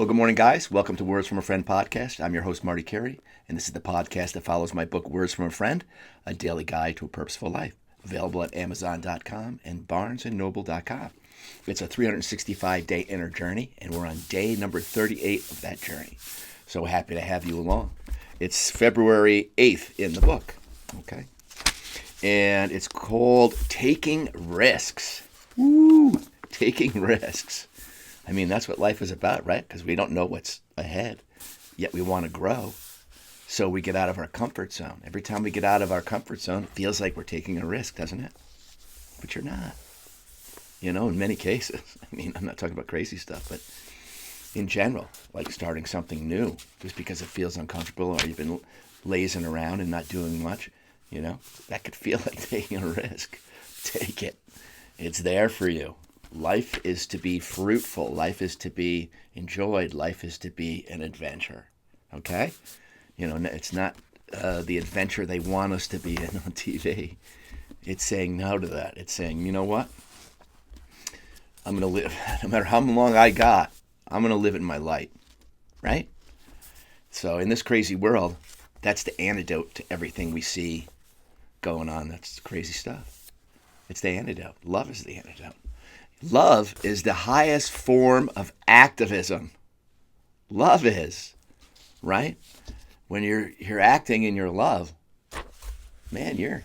Well, good morning, guys. Welcome to Words from a Friend podcast. I'm your host, Marty Carey, and this is the podcast that follows my book, Words from a Friend, a daily guide to a purposeful life, available at Amazon.com and BarnesandNoble.com. It's a 365-day inner journey, and we're on day number 38 of that journey. So happy to have you along. It's February 8th in the book, okay? And it's called Taking Risks. Woo! Taking risks. I mean, that's what life is about, right? Because we don't know what's ahead, yet we want to grow. So we get out of our comfort zone. Every time we get out of our comfort zone, it feels like we're taking a risk, doesn't it? But you're not. You know, in many cases. I mean, I'm not talking about crazy stuff, but in general, like starting something new, just because it feels uncomfortable or you've been lazing around and not doing much, you know, that could feel like taking a risk. Take it. It's there for you. Life is to be fruitful. Life is to be enjoyed. Life is to be an adventure. Okay? You know, it's not the adventure they want us to be in on TV. It's saying no to that. It's saying, you know what? I'm going to live. No matter how long I got, I'm going to live in my light. Right? So in this crazy world, that's the antidote to everything we see going on. That's crazy stuff. It's the antidote. Love is the antidote. Love is the highest form of activism. Love is, right? When you're acting in your love, man, you're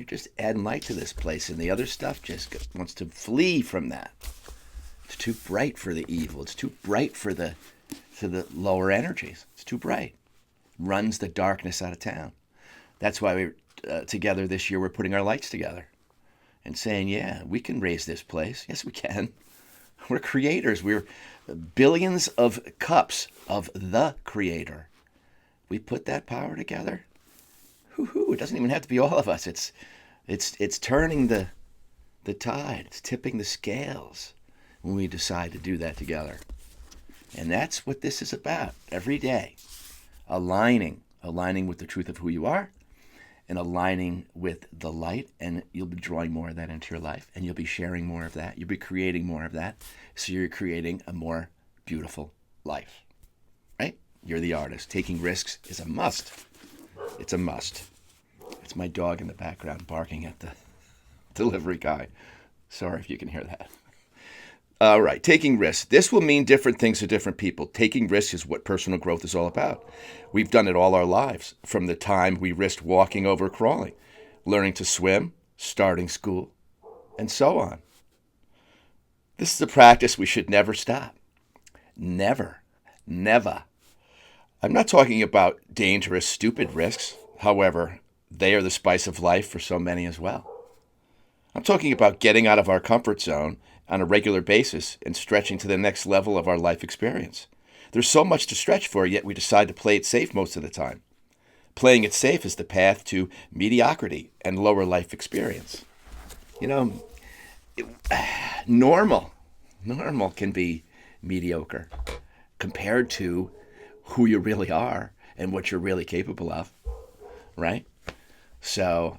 just adding light to this place, and the other stuff just wants to flee from that. It's too bright for the evil. It's too bright for the lower energies. It's too bright. Runs the darkness out of town. That's why we're together this year. We're putting our lights together. And saying, yeah, we can raise this place. Yes, we can. We're creators. We're billions of cups of the Creator. We put that power together. Hoo-hoo. It doesn't even have to be all of us. It's turning the tide. It's tipping the scales when we decide to do that together. And that's what this is about every day. Aligning with the truth of who you are, and aligning with the light, and you'll be drawing more of that into your life, and you'll be sharing more of that. You'll be creating more of that, so you're creating a more beautiful life, right? You're the artist. Taking risks is a must. It's a must. It's my dog in the background barking at the delivery guy. Sorry if you can hear that. All right, taking risks. This will mean different things to different people. Taking risks is what personal growth is all about. We've done it all our lives, from the time we risked walking over crawling, learning to swim, starting school, and so on. This is a practice we should never stop. Never. Never. I'm not talking about dangerous, stupid risks. However, they are the spice of life for so many as well. I'm talking about getting out of our comfort zone on a regular basis and stretching to the next level of our life experience. There's so much to stretch for, yet we decide to play it safe most of the time. Playing it safe is the path to mediocrity and lower life experience. You know, normal can be mediocre compared to who you really are and what you're really capable of, right? So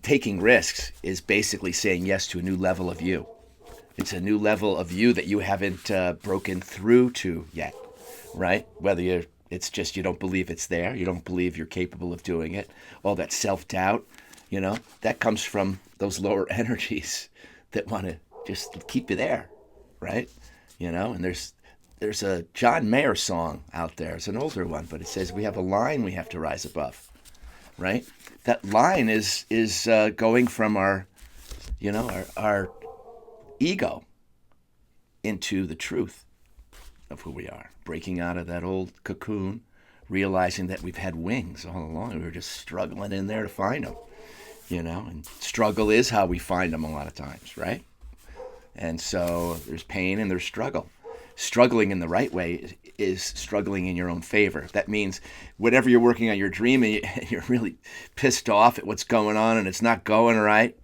taking risks is basically saying yes to a new level of you. It's a new level of you that you haven't broken through to yet, right? Whether it's just you don't believe it's there, you don't believe you're capable of doing it, all that self-doubt, you know, that comes from those lower energies that want to just keep you there, right? You know, and there's a John Mayer song out there. It's an older one, but it says we have a line we have to rise above, right? That line is going from our ego into the truth of who we are, breaking out of that old cocoon, realizing that we've had wings all along. We were just struggling in there to find them, you know, and struggle is how we find them a lot of times, right? And so there's pain and there's struggle. Struggling in the right way is struggling in your own favor. That means whenever you're working on your dream and you're really pissed off at what's going on and it's not going right,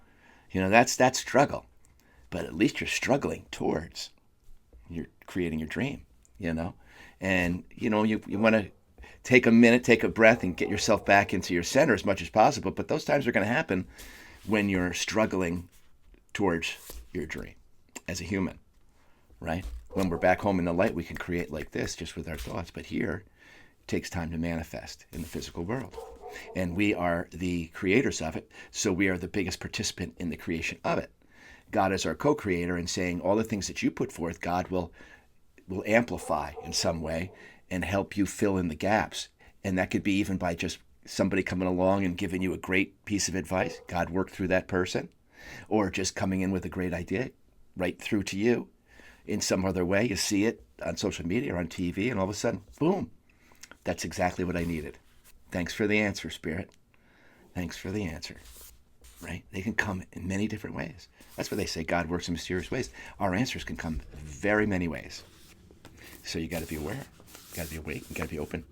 you know, that's struggle. But at least you're struggling towards you're creating your dream, you know? And, you know, you want to take a minute, take a breath, and get yourself back into your center as much as possible. But those times are going to happen when you're struggling towards your dream as a human. right? When we're back home in the light, we can create like this just with our thoughts. But here, it takes time to manifest in the physical world. And we are the creators of it, so we are the biggest participant in the creation of it. God is our co-creator, and saying all the things that you put forth, God will amplify in some way and help you fill in the gaps. And that could be even by just somebody coming along and giving you a great piece of advice. God worked through that person, or just coming in with a great idea right through to you in some other way. You see it on social media or on TV, and all of a sudden, boom, that's exactly what I needed. Thanks for the answer, Spirit. Thanks for the answer. Right? They can come in many different ways. That's what they say. God works in mysterious ways. Our answers can come very many ways. So you got to be aware. You got to be awake. You got to be open.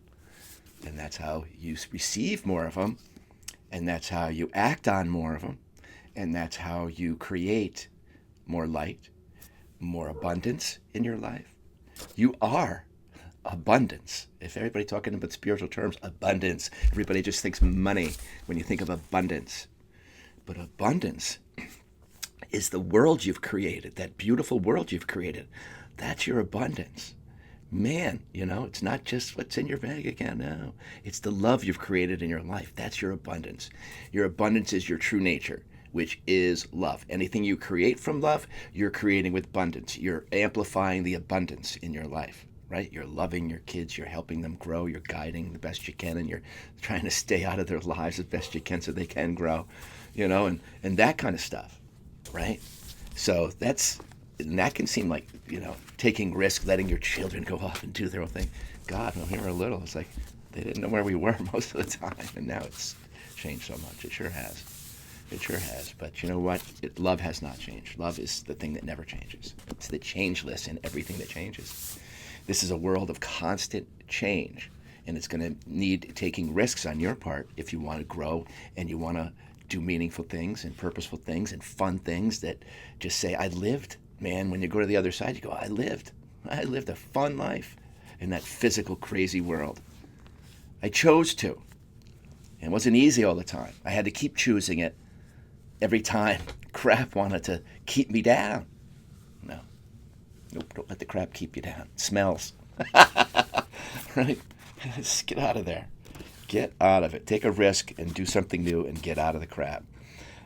And that's how you receive more of them. And that's how you act on more of them. And that's how you create more light, more abundance in your life. You are abundance. If everybody talking about spiritual terms, abundance, everybody just thinks money when you think of abundance. But abundance is the world you've created, that beautiful world you've created. That's your abundance. Man, it's not just what's in your bank account. No, it's the love you've created in your life. That's your abundance. Your abundance is your true nature, which is love. Anything you create from love, you're creating with abundance. You're amplifying the abundance in your life, right? You're loving your kids. You're helping them grow. You're guiding the best you can, and you're trying to stay out of their lives as best you can so they can grow, and that kind of stuff, right? So that can seem like, taking risk, letting your children go off and do their own thing. God, when we were little, it's like they didn't know where we were most of the time, and now it's changed so much. It sure has. It sure has. But you know what? Love has not changed. Love is the thing that never changes. It's the changeless in everything that changes. This is a world of constant change, and it's going to need taking risks on your part if you want to grow and you want to do meaningful things and purposeful things and fun things that just say, I lived. Man, when you go to the other side, you go, I lived a fun life in that physical, crazy world. I chose to. And it wasn't easy all the time. I had to keep choosing it every time crap wanted to keep me down. No. Nope, don't let the crap keep you down. It smells. Right? Just get out of there. Get out of it. Take a risk and do something new and get out of the crap.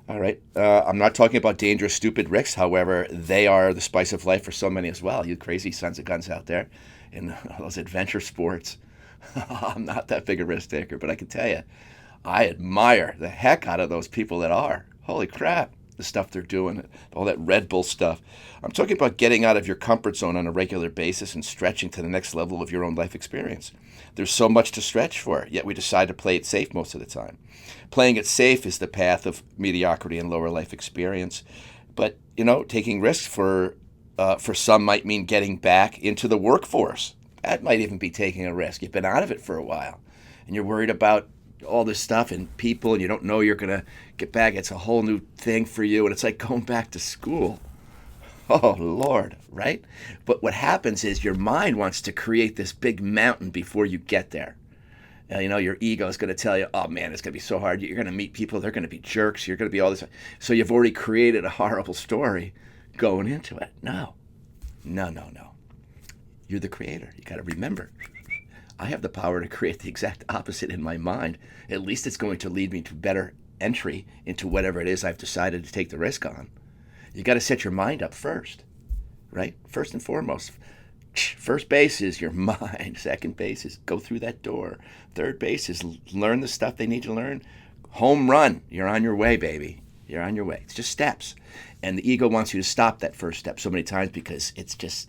All right. I'm not talking about dangerous, stupid risks. However, they are the spice of life for so many as well. You crazy sons of guns out there in those adventure sports. I'm not that big a risk taker, but I can tell you, I admire the heck out of those people that are. Holy crap, the stuff they're doing, all that Red Bull stuff. I'm talking about getting out of your comfort zone on a regular basis and stretching to the next level of your own life experience. There's so much to stretch for, yet we decide to play it safe most of the time. Playing it safe is the path of mediocrity and lower life experience. But, taking risks for some might mean getting back into the workforce. That might even be taking a risk. You've been out of it for a while, and you're worried about all this stuff and people, and you don't know you're going to get back. It's a whole new thing for you, and it's like going back to school. Oh, Lord, right? But what happens is your mind wants to create this big mountain before you get there. Your ego is going to tell you, oh, man, it's going to be so hard. You're going to meet people. They're going to be jerks. You're going to be all this. So you've already created a horrible story going into it. No. You're the creator. You got to remember, I have the power to create the exact opposite in my mind. At least it's going to lead me to better entry into whatever it is I've decided to take the risk on. You got to set your mind up first, right? First and foremost. First base is your mind. Second base is go through that door. Third base is learn the stuff they need to learn. Home run. You're on your way, baby. You're on your way. It's just steps. And the ego wants you to stop that first step so many times because it's just,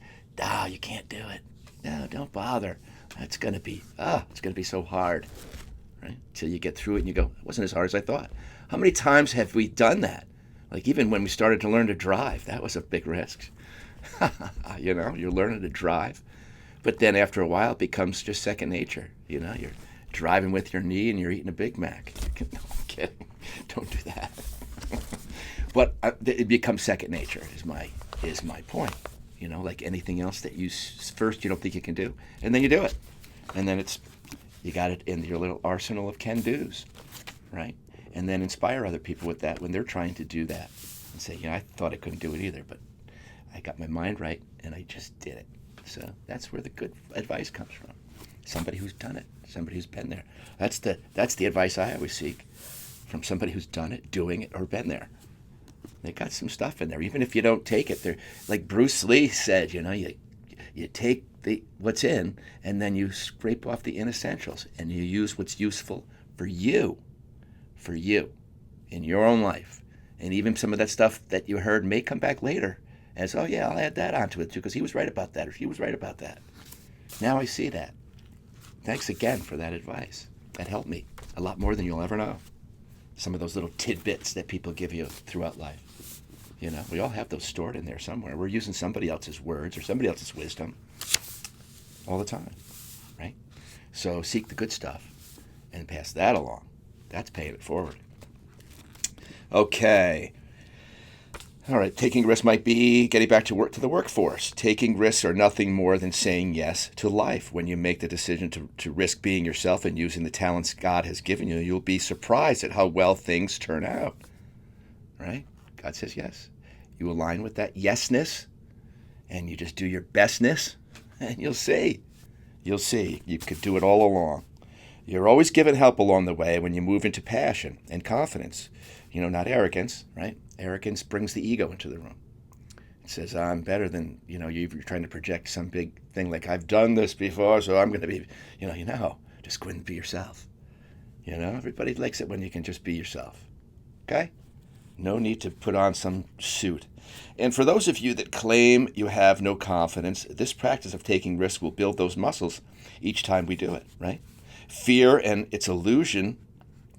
you can't do it. No, don't bother. It's going to be so hard, right? Until you get through it and you go, it wasn't as hard as I thought. How many times have we done that? Like even when we started to learn to drive, that was a big risk. You're learning to drive. But then after a while, it becomes just second nature. You're driving with your knee and you're eating a Big Mac. No, I'm kidding. Don't do that. But it becomes second nature is my point. Like anything else that first you don't think you can do, and then you do it. And then you got it in your little arsenal of can-dos, right? And then inspire other people with that when they're trying to do that and say, I thought I couldn't do it either, but I got my mind right, and I just did it. So that's where the good advice comes from. Somebody who's done it, somebody who's been there. That's the advice I always seek, from somebody who's done it, doing it, or been there. They got some stuff in there. Even if you don't take it, they're like Bruce Lee said, you take what's in, and then you scrape off the inessentials, and you use what's useful for you in your own life. And even some of that stuff that you heard may come back later as, oh yeah, I'll add that onto it too, because he was right about that, or she was right about that. Now I see that. Thanks again for that advice. That helped me a lot more than you'll ever know. Some of those little tidbits that people give you throughout life. We all have those stored in there somewhere. We're using somebody else's words or somebody else's wisdom all the time, right? So seek the good stuff and pass that along. That's paying it forward. Okay. All right, taking risks might be getting back to the workforce. Taking risks are nothing more than saying yes to life. When you make the decision to risk being yourself and using the talents God has given you, you'll be surprised at how well things turn out, right? God says yes. You align with that yesness, and you just do your bestness, and you'll see. You'll see. You could do it all along. You're always given help along the way when you move into passion and confidence. Not arrogance, right? Arrogance brings the ego into the room. It says, I'm better than, you're trying to project some big thing like, I've done this before, so I'm going to be, just go and be yourself. Everybody likes it when you can just be yourself. Okay? No need to put on some suit. And for those of you that claim you have no confidence, this practice of taking risks will build those muscles each time we do it, right? Fear and its illusion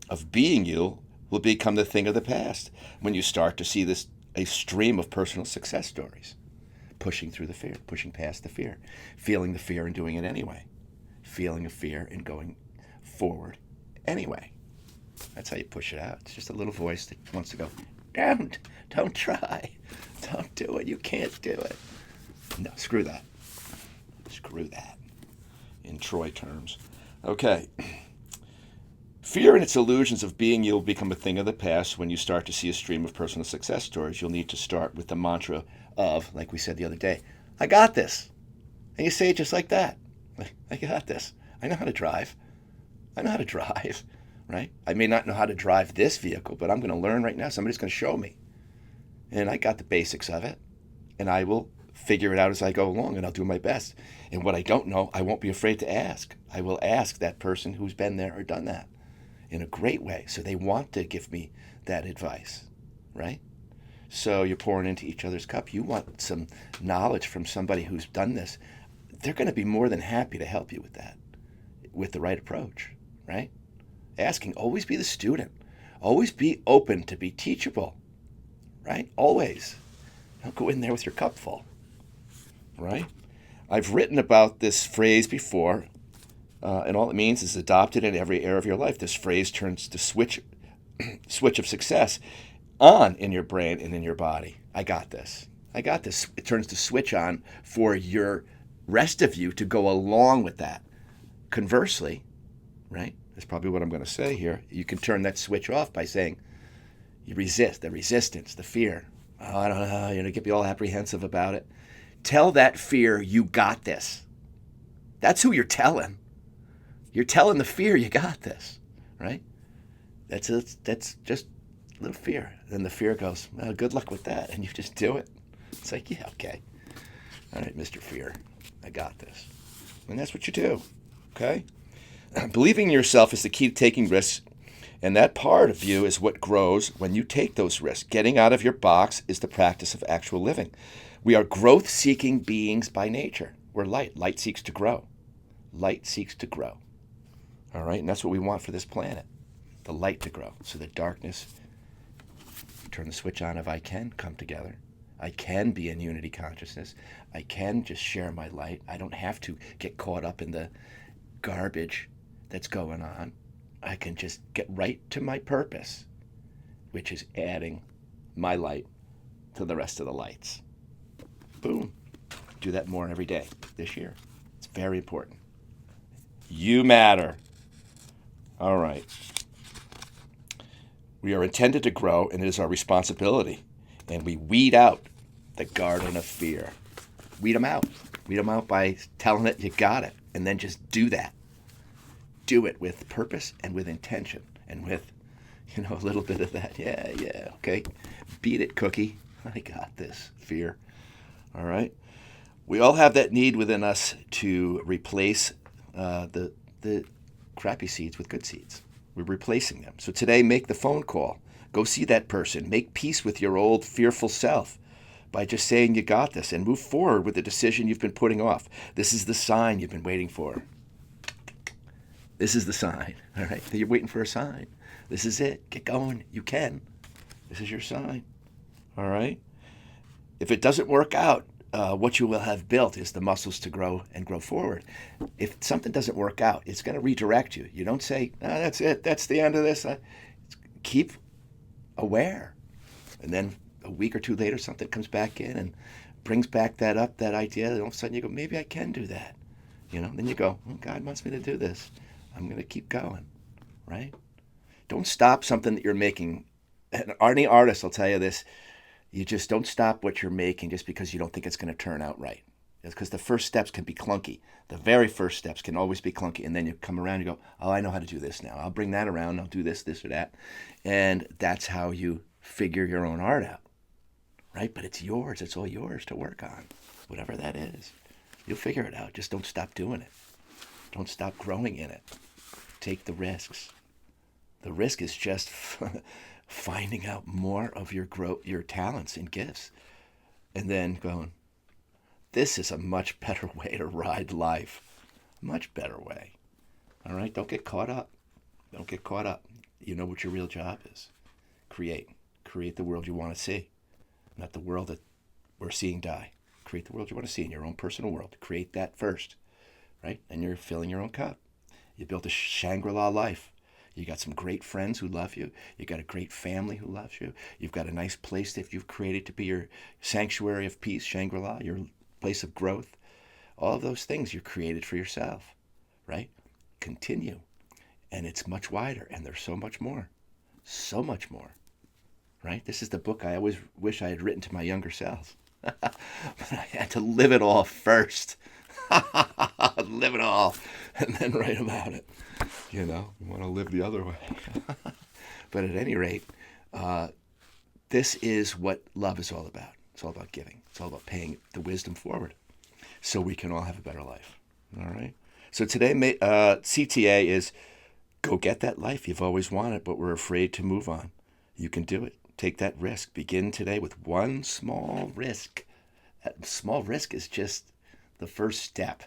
of being you will become the thing of the past when you start to see a stream of personal success stories. Pushing through the fear, pushing past the fear, feeling the fear and doing it anyway. Feeling a fear and going forward anyway. That's how you push it out. It's just a little voice that wants to go, don't try. Don't do it. You can't do it. No, screw that. Screw that. In Troy terms. Okay. Fear and its illusions of being you will become a thing of the past when you start to see a stream of personal success stories. You'll need to start with the mantra of, like we said the other day, I got this. And you say it just like that. I got this. I know how to drive. Right? I may not know how to drive this vehicle, but I'm going to learn right now. Somebody's going to show me. And I got the basics of it. And I will figure it out as I go along, and I'll do my best. And what I don't know, I won't be afraid to ask. I will ask that person who's been there or done that in a great way. So they want to give me that advice, right? So you're pouring into each other's cup. You want some knowledge from somebody who's done this. They're going to be more than happy to help you with that, with the right approach, right? Asking, always be the student. Always be open to be teachable, right? Always. Don't go in there with your cup full, right? I've written about this phrase before, and all it means is adopted in every area of your life. This phrase turns the switch of success on in your brain and in your body. I got this. It turns the switch on for your rest of you to go along with that. Conversely, right? That's probably what I'm going to say here. You can turn that switch off by saying, you resist, the resistance, the fear. Oh, I don't know, get me all apprehensive about it. Tell that fear, you got this. That's who you're telling. You're telling the fear, you got this, right? That's just a little fear. Then the fear goes, well, good luck with that. And you just do it. It's like, yeah, okay. All right, Mr. Fear, I got this. And that's what you do, okay? Believing in yourself is the key to taking risks, and that part of you is what grows when you take those risks. Getting out of your box is the practice of actual living. We are growth-seeking beings by nature. We're light. Light seeks to grow. Light seeks to grow. All right, and that's what we want for this planet, the light to grow. So the darkness, turn the switch on of I can come together. I can be in unity consciousness. I can just share my light. I don't have to get caught up in the garbage that's going on. I can just get right to my purpose, which is adding my light to the rest of the lights. Boom. Do that more every day this year. It's very important. You matter. All right. We are intended to grow, and it is our responsibility. And we weed out the garden of fear. Weed them out. Weed them out by telling it you got it. And then just do that. Do it with purpose and with intention and with, a little bit of that. Yeah, okay. Beat it, cookie. I got this. Fear. All right. We all have that need within us to replace the crappy seeds with good seeds. We're replacing them. So today, make the phone call. Go see that person. Make peace with your old fearful self by just saying you got this and move forward with the decision you've been putting off. This is the sign you've been waiting for. This is the sign, all right? You're waiting for a sign. This is it. Get going. You can. This is your sign, all right? If it doesn't work out, what you will have built is the muscles to grow and grow forward. If something doesn't work out, it's going to redirect you. You don't say, that's it. That's the end of this. Keep aware. And then a week or two later, something comes back in and brings back that idea. And all of a sudden you go, maybe I can do that. Then you go, God wants me to do this. I'm going to keep going, right? Don't stop something that you're making. And any artist will tell you this. You just don't stop what you're making just because you don't think it's going to turn out right. It's because the first steps can be clunky. The very first steps can always be clunky. And then you come around and you go, oh, I know how to do this now. I'll bring that around. I'll do this or that. And that's how you figure your own art out, right? But it's yours. It's all yours to work on, whatever that is. You'll figure it out. Just don't stop doing it. Don't stop growing in it. Take the risks. The risk is just finding out more of your talents and gifts, and then going, this is a much better way to ride life. Much better way. All right? Don't get caught up. Don't get caught up. You know what your real job is. Create. Create the world you want to see, not the world that we're seeing die. Create the world you want to see in your own personal world. Create that first, right? And you're filling your own cup. You built a Shangri-La life. You got some great friends who love you. You got a great family who loves you. You've got a nice place that you've created to be your sanctuary of peace, Shangri-La, your place of growth. All of those things you're created for yourself, right? Continue. And it's much wider, and there's so much more. So much more, right? This is the book I always wish I had written to my younger self. But I had to live it all first. Live it all, and then write about it. You want to live the other way. But at any rate, this is what love is all about. It's all about giving. It's all about paying the wisdom forward so we can all have a better life. All right? So today, CTA is go get that life you've always wanted, but we're afraid to move on. You can do it. Take that risk. Begin today with one small risk. That small risk is just the first step.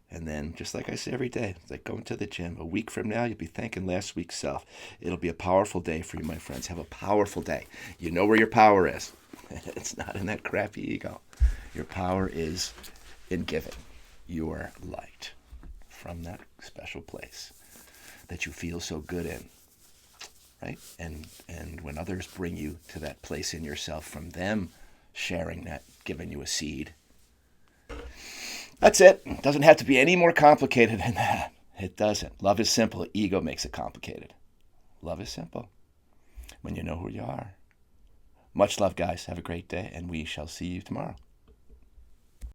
And then, just like I say every day, it's like going to the gym. A week from now, you'll be thanking last week's self. It'll be a powerful day for you, my friends. Have a powerful day. You know where your power is. It's not in that crappy ego. Your power is in giving your light from that special place that you feel so good in, right? And when others bring you to that place in yourself, from them sharing that, giving you a seed, that's it. It doesn't have to be any more complicated than that. It doesn't. Love is simple. Ego makes it complicated. Love is simple when you know who you are. Much love, guys. Have a great day, and we shall see you tomorrow.